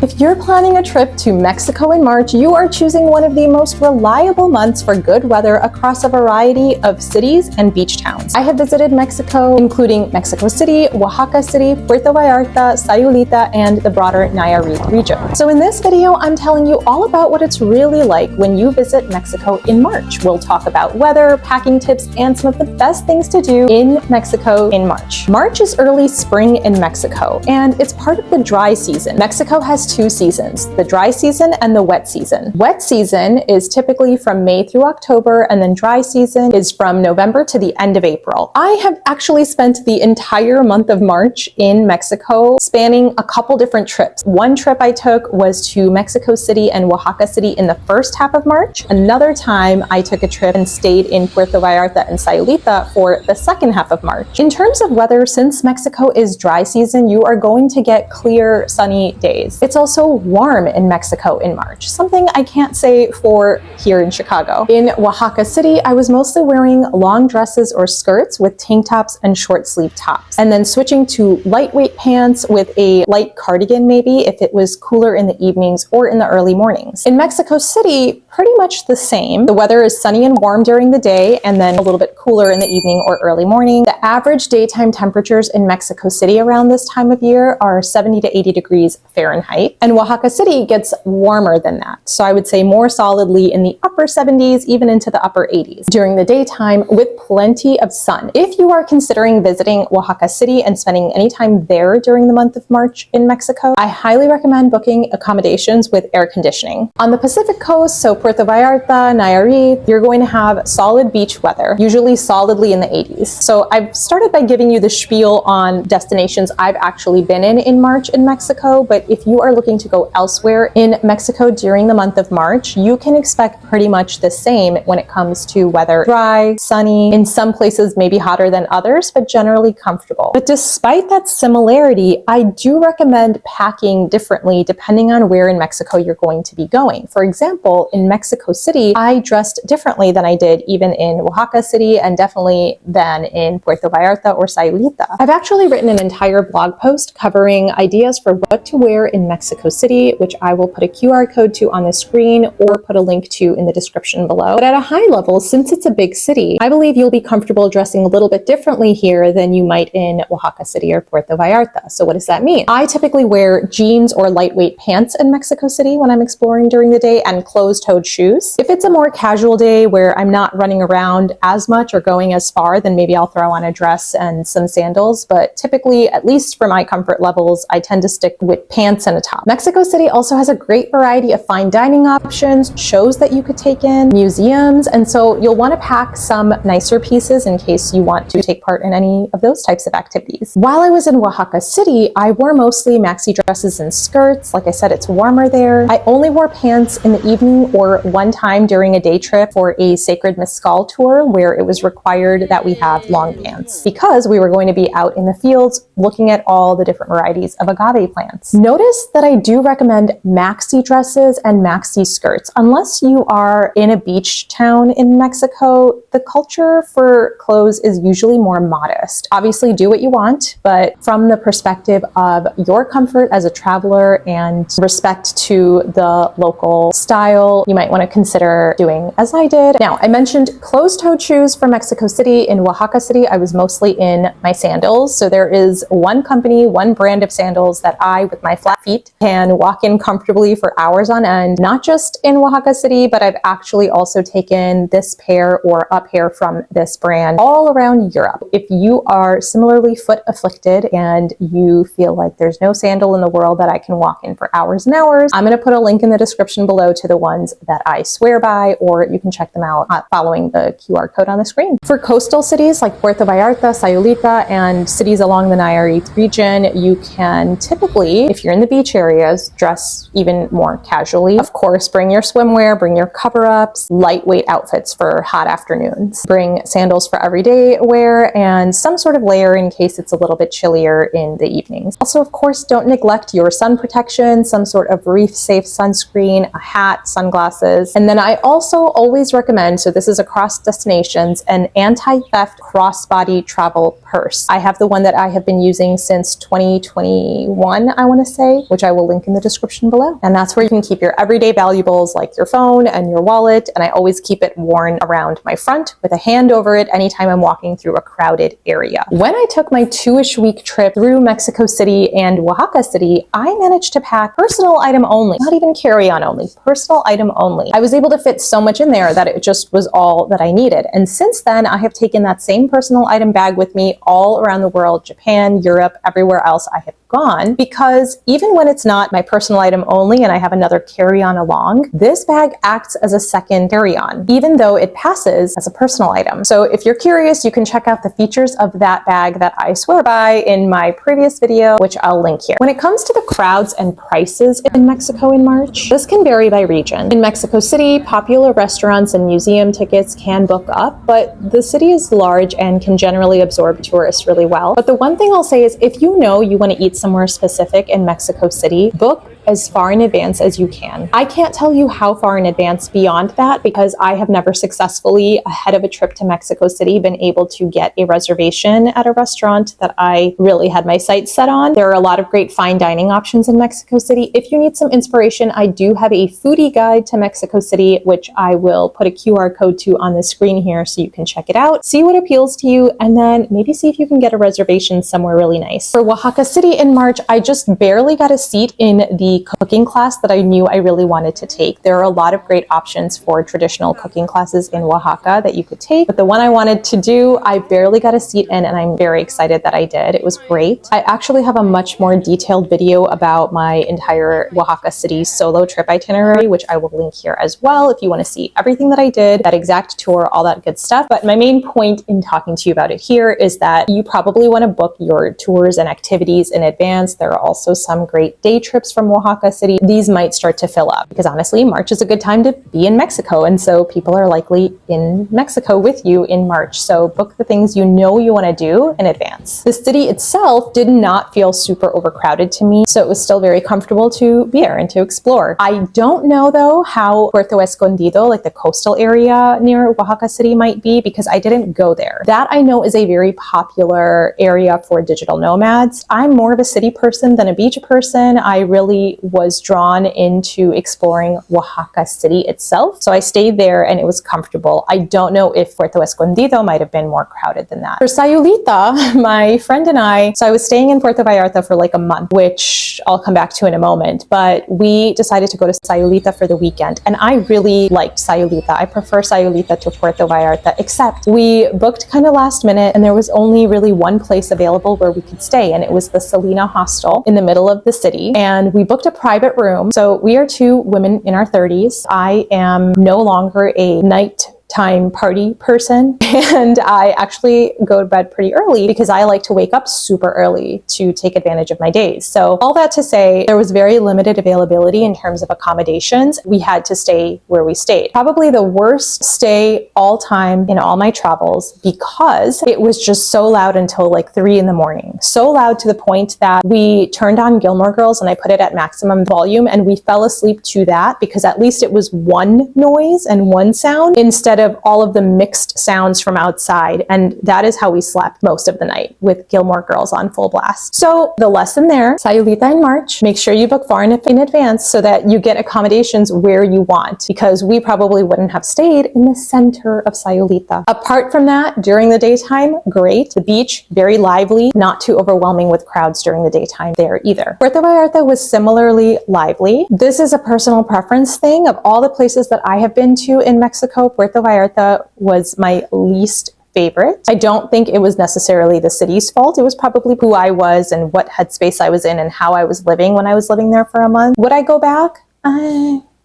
If you're planning a trip to Mexico in March, you are choosing one of the most reliable months for good weather across a variety of cities and beach towns. I have visited Mexico, including Mexico City, Oaxaca City, Puerto Vallarta, Sayulita, and the broader Nayarit region. So in this video, I'm telling you all about what it's really like when you visit Mexico in March. We'll talk about weather, packing tips, and some of the best things to do in Mexico in March. March is early spring in Mexico, and it's part of the dry season. Mexico has two seasons, the dry season and the wet season. Wet season is typically from May through October, and then dry season is from November to the end of April. I have actually spent the entire month of March in Mexico, spanning a couple different trips. One trip I took was to Mexico City and Oaxaca City in the first half of March. Another time I took a trip and stayed in Puerto Vallarta and Sayulita for the second half of March. In terms of weather, since Mexico is dry season, you are going to get clear, sunny days. It's also warm in Mexico in March, something I can't say for here in Chicago. In Oaxaca City, I was mostly wearing long dresses or skirts with tank tops and short sleeve tops, and then switching to lightweight pants with a light cardigan maybe if it was cooler in the evenings or in the early mornings. In Mexico City, pretty much the same. The weather is sunny and warm during the day and then a little bit cooler in the evening or early morning. The average daytime temperatures in Mexico City around this time of year are 70 to 80 degrees Fahrenheit. And Oaxaca City gets warmer than that. So I would say more solidly in the upper 70s, even into the upper 80s during the daytime with plenty of sun. If you are considering visiting Oaxaca City and spending any time there during the month of March in Mexico, I highly recommend booking accommodations with air conditioning. On the Pacific coast, so Puerto Vallarta, Nayarit, you're going to have solid beach weather, usually solidly in the 80s. So I've started by giving you the spiel on destinations I've actually been in March in Mexico, but if you are looking to go elsewhere in Mexico during the month of March, you can expect pretty much the same when it comes to weather. Dry, sunny, in some places maybe hotter than others, but generally comfortable. But despite that similarity, I do recommend packing differently depending on where in Mexico you're going to be going. For example, in Mexico City, I dressed differently than I did even in Oaxaca City and definitely than in Puerto Vallarta or Sayulita. I've actually written an entire blog post covering ideas for what to wear in Mexico City, which I will put a QR code to on the screen or put a link to in the description below. But at a high level, since it's a big city, I believe you'll be comfortable dressing a little bit differently here than you might in Oaxaca City or Puerto Vallarta. So what does that mean? I typically wear jeans or lightweight pants in Mexico City when I'm exploring during the day and closed-toed shoes. If it's a more casual day where I'm not running around as much or going as far, then maybe I'll throw on a dress and some sandals. But typically, at least for my comfort levels, I tend to stick with pants and a top. Mexico City also has a great variety of fine dining options, shows that you could take in, museums, and so you'll want to pack some nicer pieces in case you want to take part in any of those types of activities. While I was in Oaxaca City, I wore mostly maxi dresses and skirts. Like I said, it's warmer there. I only wore pants in the evening or one time during a day trip for a sacred mezcal tour where it was required that we have long pants because we were going to be out in the fields looking at all the different varieties of agave plants. Notice that I do recommend maxi dresses and maxi skirts. Unless you are in a beach town in Mexico, the culture for clothes is usually more modest. Obviously do what you want, but from the perspective of your comfort as a traveler and respect to the local style, you might want to consider doing as I did. Now, I mentioned closed-toed shoes for Mexico City. In Oaxaca City, I was mostly in my sandals. So there is one company, one brand of sandals that I, with my flat feet, can walk in comfortably for hours on end, not just in Oaxaca City, but I've actually also taken this pair or a pair from this brand all around Europe. If you are similarly foot afflicted and you feel like there's no sandal in the world that I can walk in for hours and hours, I'm going to put a link in the description below to the ones that I swear by, or you can check them out following the QR code on the screen. For coastal cities like Puerto Vallarta, Sayulita, and cities along the Nayarit region, you can typically, if you're in the beach areas, dress even more casually. Of course, bring your swimwear, bring your cover-ups, lightweight outfits for hot afternoons. Bring sandals for everyday wear and some sort of layer in case it's a little bit chillier in the evenings. Also, of course, don't neglect your sun protection, some sort of reef-safe sunscreen, a hat, sunglasses. And then I also always recommend, so this is across destinations, an anti-theft crossbody travel purse. I have the one that I have been using since 2021, I want to say, which I will link in the description below. And that's where you can keep your everyday valuables like your phone and your wallet. And I always keep it worn around my front with a hand over it anytime I'm walking through a crowded area. When I took my 2-ish week trip through Mexico City and Oaxaca City, I managed to pack personal item only, not even carry-on only, personal item only. I was able to fit so much in there that it just was all that I needed. And since then, I have taken that same personal item bag with me all around the world, Japan, Europe, everywhere else I have gone, because even when it's not my personal item only and I have another carry-on along, this bag acts as a second carry-on, even though it passes as a personal item. So if you're curious, you can check out the features of that bag that I swear by in my previous video, which I'll link here. When it comes to the crowds and prices in Mexico in March, this can vary by region. In Mexico City, popular restaurants and museum tickets can book up, but the city is large and can generally absorb tourists really well. But the one thing I'll say is if you know you want to eat somewhere specific in Mexico City, book as far in advance as you can. I can't tell you how far in advance beyond that because I have never successfully, ahead of a trip to Mexico City, been able to get a reservation at a restaurant that I really had my sights set on. There are a lot of great fine dining options in Mexico City. If you need some inspiration, I do have a foodie guide to Mexico City, which I will put a QR code to on the screen here so you can check it out, see what appeals to you, and then maybe see if you can get a reservation somewhere really nice. For Oaxaca City in March, I just barely got a seat in the cooking class that I knew I really wanted to take. There are a lot of great options for traditional cooking classes in Oaxaca that you could take, but the one I wanted to do, I barely got a seat in, and I'm very excited that I did. It was great. I actually have a much more detailed video about my entire Oaxaca City solo trip itinerary, which I will link here as well if you want to see everything that I did, that exact tour, all that good stuff. But my main point in talking to you about it here is that you probably want to book your tours and activities in advance. There are also some great day trips from Oaxaca City. These might start to fill up because honestly, March is a good time to be in Mexico. And so people are likely in Mexico with you in March. So book the things you know you want to do in advance. The city itself did not feel super overcrowded to me. So it was still very comfortable to be there and to explore. I don't know though how Puerto Escondido, like the coastal area near Oaxaca City might be because I didn't go there. That I know is a very popular area for digital nomads. I'm more of a city person than a beach person. I really was drawn into exploring Oaxaca City itself. So I stayed there and it was comfortable. I don't know if Puerto Escondido might have been more crowded than that. For Sayulita, my friend and I, so I was staying in Puerto Vallarta for like a month, which I'll come back to in a moment, but we decided to go to Sayulita for the weekend. And I really liked Sayulita. I prefer Sayulita to Puerto Vallarta, except we booked kind of last minute and there was only really one place available where we could stay. And it was the Selena Hostel in the middle of the city. And we booked a private room. So we are two women in our 30s. I am no longer a nighttime party person, and I actually go to bed pretty early because I like to wake up super early to take advantage of my days. So all that to say, there was very limited availability in terms of accommodations. We had to stay where we stayed. Probably the worst stay all time in all my travels because it was just so loud until like 3 in the morning. So loud to the point that we turned on Gilmore Girls and I put it at maximum volume and we fell asleep to that because at least it was one noise and one sound instead of all of the mixed sounds from outside. And that is how we slept most of the night, with Gilmore Girls on full blast. So the lesson there, Sayulita in March, make sure you book far in advance so that you get accommodations where you want, because we probably wouldn't have stayed in the center of Sayulita. Apart from that, during the daytime, great. The beach, very lively, not too overwhelming with crowds during the daytime there either. Puerto Vallarta was similarly lively. This is a personal preference thing. Of all the places that I have been to in Mexico, Puerto Vallarta was my least favorite. I don't think it was necessarily the city's fault. It was probably who I was and what headspace I was in and how I was living when I was living there for a month. Would I go back?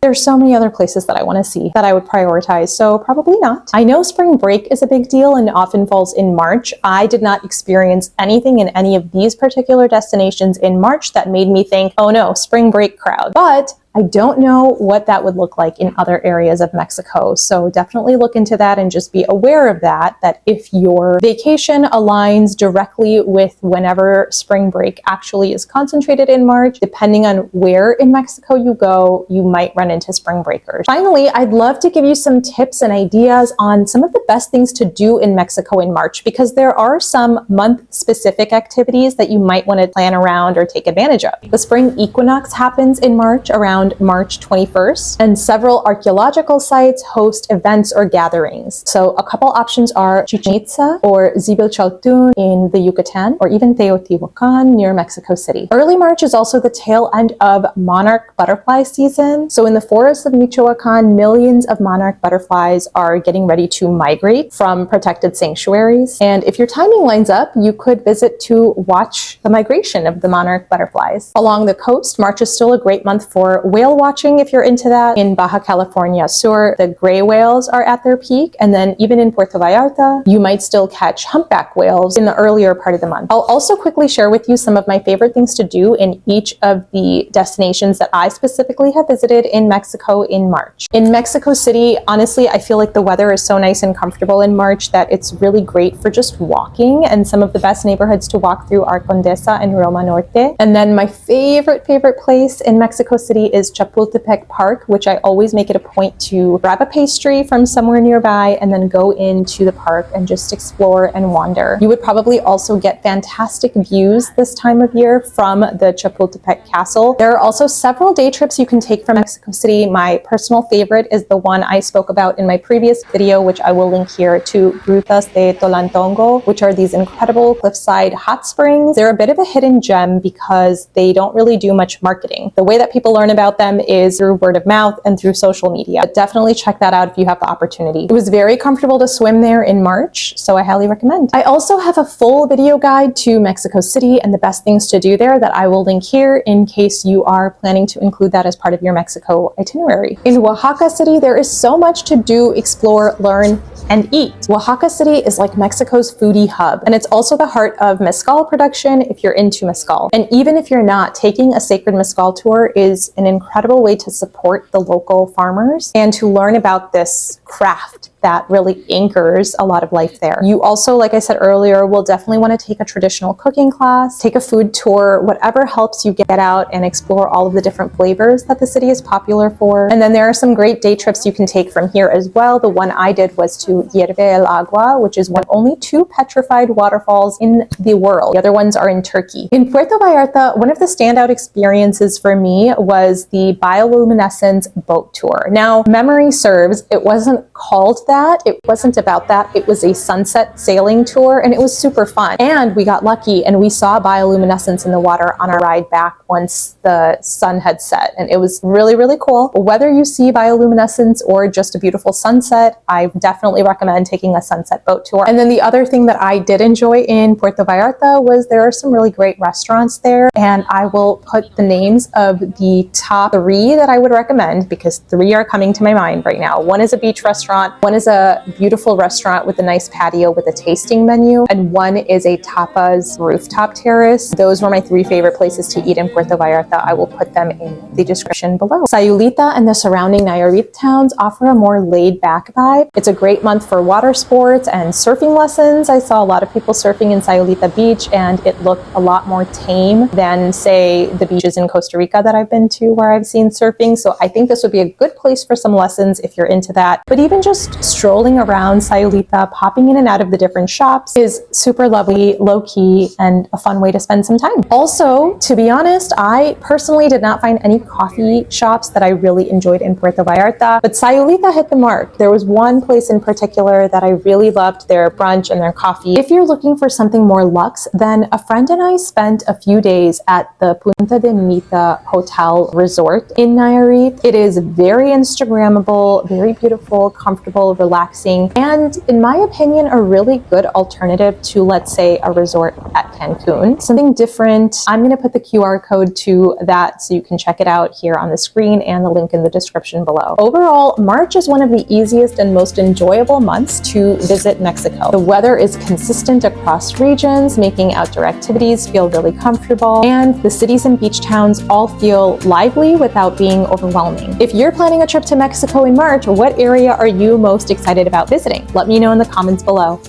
There's so many other places that I want to see that I would prioritize, so probably not. I know spring break is a big deal and often falls in March. I did not experience anything in any of these particular destinations in March that made me think, oh no, spring break crowd. But I don't know what that would look like in other areas of Mexico. So definitely look into that and just be aware of that if your vacation aligns directly with whenever spring break actually is concentrated in March, depending on where in Mexico you go, you might run into spring breakers. Finally, I'd love to give you some tips and ideas on some of the best things to do in Mexico in March, because there are some month-specific activities that you might want to plan around or take advantage of. The spring equinox happens in March around March 21st, and several archaeological sites host events or gatherings. So a couple options are Chichén Itzá or Zibilchaltún in the Yucatan, or even Teotihuacan near Mexico City. Early March is also the tail end of monarch butterfly season. So in the forests of Michoacan, millions of monarch butterflies are getting ready to migrate from protected sanctuaries. And if your timing lines up, you could visit to watch the migration of the monarch butterflies. Along the coast, March is still a great month for whale watching if you're into that. In Baja California Sur, the gray whales are at their peak. And then even in Puerto Vallarta, you might still catch humpback whales in the earlier part of the month. I'll also quickly share with you some of my favorite things to do in each of the destinations that I specifically have visited in Mexico in March. In Mexico City, honestly, I feel like the weather is so nice and comfortable in March that it's really great for just walking, and some of the best neighborhoods to walk through are Condesa and Roma Norte. And then my favorite place in Mexico City is Chapultepec Park, which I always make it a point to grab a pastry from somewhere nearby and then go into the park and just explore and wander. You would probably also get fantastic views this time of year from the Chapultepec Castle. There are also several day trips you can take from Mexico City. My personal favorite is the one I spoke about in my previous video, which I will link here, to Grutas de Tolantongo, which are these incredible cliffside hot springs. They're a bit of a hidden gem because they don't really do much marketing. The way that people learn about them is through word of mouth and through social media. But definitely check that out if you have the opportunity. It was very comfortable to swim there in March, so I highly recommend. I also have a full video guide to Mexico City and the best things to do there that I will link here in case you are planning to include that as part of your Mexico itinerary. In Oaxaca City, there is so much to do, explore, learn, and eat. Oaxaca City is like Mexico's foodie hub, and it's also the heart of mezcal production if you're into mezcal. And even if you're not, taking a sacred mezcal tour is an incredible way to support the local farmers and to learn about this craft that really anchors a lot of life there. You also, like I said earlier, will definitely want to take a traditional cooking class, take a food tour, whatever helps you get out and explore all of the different flavors that the city is popular for. And then there are some great day trips you can take from here as well. The one I did was to Hierve el Agua, which is one of only 2 petrified waterfalls in the world. The other ones are in Turkey. In Puerto Vallarta, one of the standout experiences for me was the bioluminescence boat tour. Now, memory serves, it wasn't called that. It wasn't about that. It was a sunset sailing tour, and it was super fun. And we got lucky and we saw bioluminescence in the water on our ride back once the sun had set. And it was really, really cool. Whether you see bioluminescence or just a beautiful sunset, I definitely recommend taking a sunset boat tour. And then the other thing that I did enjoy in Puerto Vallarta was there are some really great restaurants there. And I will put the names of the top 3 that I would recommend, because 3 are coming to my mind right now. One is a beach restaurant, one is a beautiful restaurant with a nice patio with a tasting menu, and one is a tapas rooftop terrace. Those were my 3 favorite places to eat in Puerto Vallarta. I will put them in the description below. Sayulita and the surrounding Nayarit towns offer a more laid-back vibe. It's a great month for water sports and surfing lessons. I saw a lot of people surfing in Sayulita Beach, and it looked a lot more tame than, say, the beaches in Costa Rica that I've been to where I've seen surfing. So I think this would be a good place for some lessons if you're into that. But even just strolling around Sayulita, popping in and out of the different shops is super lovely, low-key, and a fun way to spend some time. Also, to be honest, I personally did not find any coffee shops that I really enjoyed in Puerto Vallarta, but Sayulita hit the mark. There was one place in particular that I really loved their brunch and their coffee. If you're looking for something more luxe, then a friend and I spent a few days at the Punta de Mita Hotel Resort in Nayarit. It is very Instagrammable, very beautiful, comfortable, chill, relaxing, and in my opinion, a really good alternative to, let's say, a resort at Cancun. Something different. I'm going to put the QR code to that so you can check it out here on the screen and the link in the description below. Overall, March is one of the easiest and most enjoyable months to visit Mexico. The weather is consistent across regions, making outdoor activities feel really comfortable, and the cities and beach towns all feel lively without being overwhelming. If you're planning a trip to Mexico in March, what area are you most excited about visiting? Let me know in the comments below.